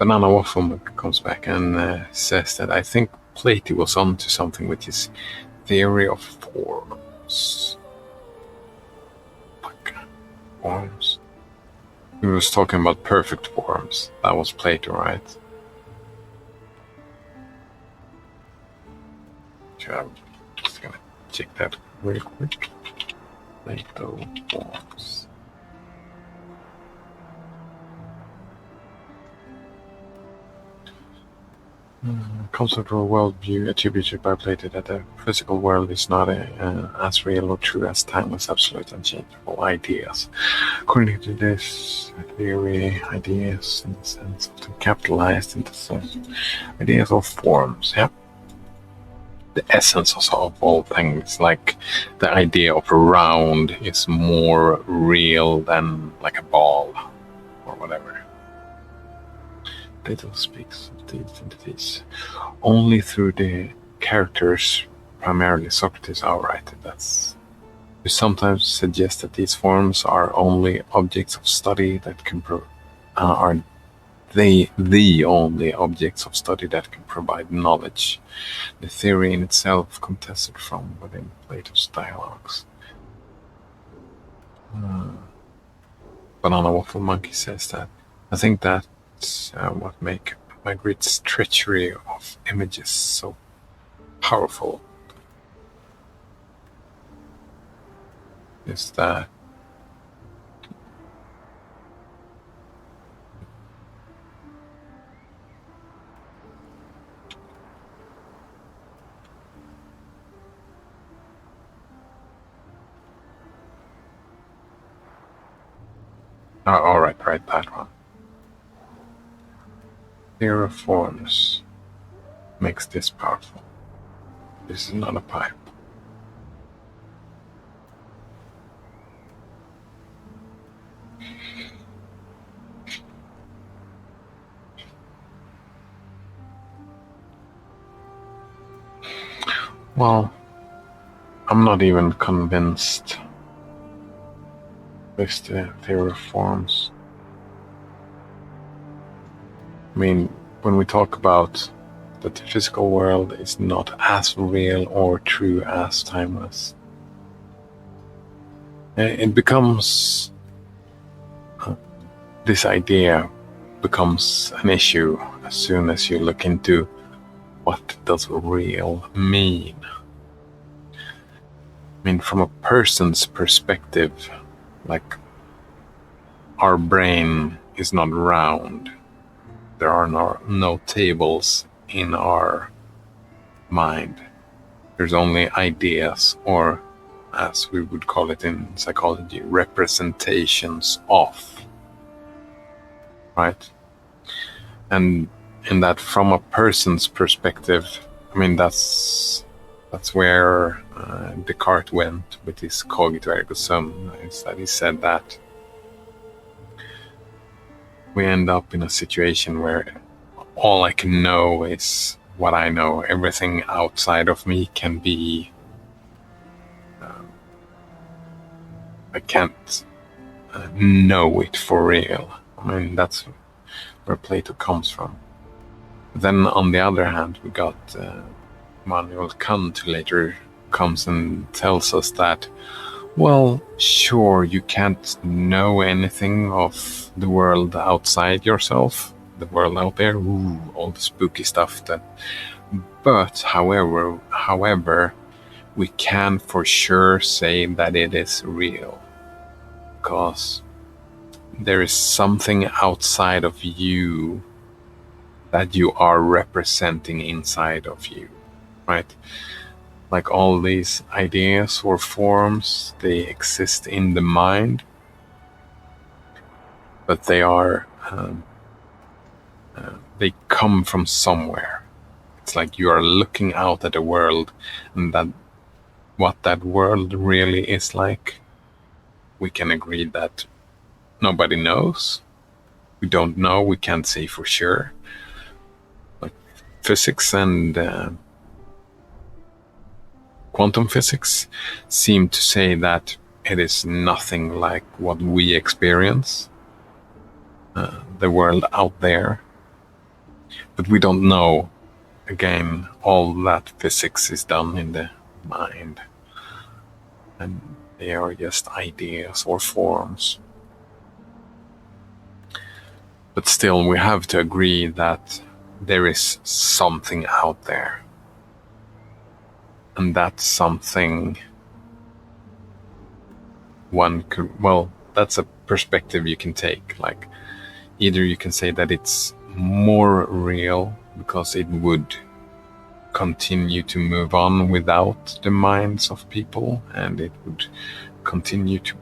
Banana Waffle comes back and says that I think Platy was onto something with his theory of forms. Like, forms? He was talking about perfect forms. That was Plato, right? I'm just gonna check that real quick. Plato forms. Conceptual worldview attributed by Plato that the physical world is not as real or true as timeless, absolute, unchangeable ideas. According to this theory, ideas in the sense of capitalized into ideas or forms. Yeah. The essence of all things, like the idea of a round is more real than like a ball or whatever. Plato speaks of these entities only through the characters, primarily Socrates. Right, that's. We sometimes suggest that these forms are only objects of study that can are the only objects of study that can provide knowledge. The theory in itself contested from within Plato's dialogues. Banana Waffle Monkey says that I think that's what make Magritte's treachery of images so powerful. Is that all right, that one. Theory of forms makes this powerful. This is not a pipe. Well, I'm not even convinced with the theory of forms. I mean, when we talk about that the physical world is not as real or true as timeless, it becomes this idea becomes an issue as soon as you look into what does real mean. I mean, from a person's perspective, like, our brain is not round. There are no tables in our mind. There's only ideas, or as we would call it in psychology, representations of. Right? And in that, from a person's perspective, I mean, that's where Descartes went with his cogito ergo sum, is that he said that we end up in a situation where all I can know is what I know. Everything outside of me can be... I can't know it for real. I mean, that's where Plato comes from. Then, on the other hand, we got Immanuel Kant, who later comes and tells us that, well, sure, you can't know anything of the world outside yourself, the world out there, all the spooky stuff. But, however, we can for sure say that it is real, because there is something outside of you that you are representing inside of you, right? Like all these ideas or forms, they exist in the mind, but they are, they come from somewhere. It's like you are looking out at the world, and that what that world really is like, we can agree that nobody knows. We don't know, we can't say for sure. Like physics and quantum physics seem to say that it is nothing like what we experience, the world out there. But we don't know. Again, all that physics is done in the mind. And they are just ideas or forms. But still, we have to agree that there is something out there. And that something one could, well, that's a perspective you can take. Like, either you can say that it's more real because it would continue to move on without the minds of people, and it would continue to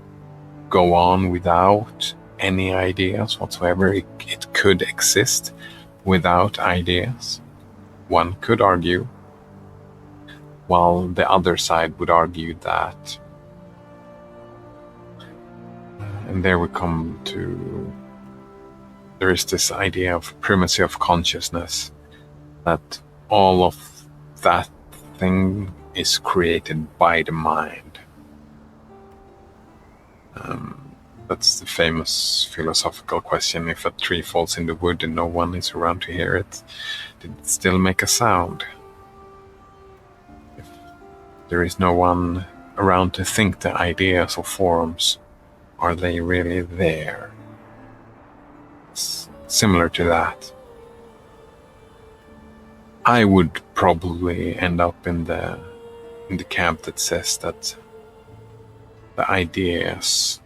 go on without any ideas whatsoever. It could exist without ideas, one could argue, while the other side would argue that, and there we come to, there is this idea of primacy of consciousness, that all of that thing is created by the mind. That's the famous philosophical question: if a tree falls in the wood and no one is around to hear it, did it still make a sound? If there is no one around to think the ideas or forms, are they really there? It's similar to that. I would probably end up in the camp that says that the ideas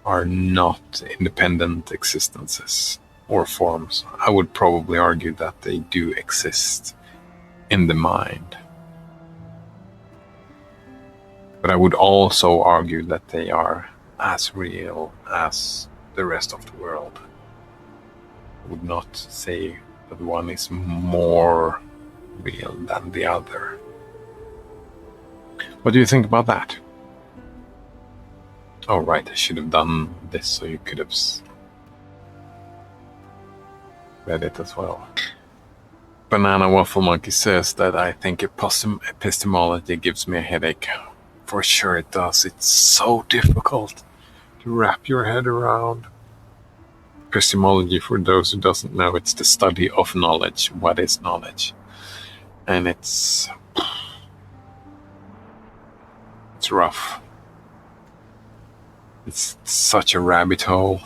are not independent existences or forms. I would probably argue that they do exist in the mind. But I would also argue that they are as real as the rest of the world. I would not say that one is more real than the other. What do you think about that? Oh, right, I should have done this so you could have read it as well. Banana Waffle Monkey says that I think epistemology gives me a headache. For sure it does. It's so difficult to wrap your head around. Epistemology, for those who doesn't know, it's the study of knowledge. What is knowledge? And it's rough. It's such a rabbit hole.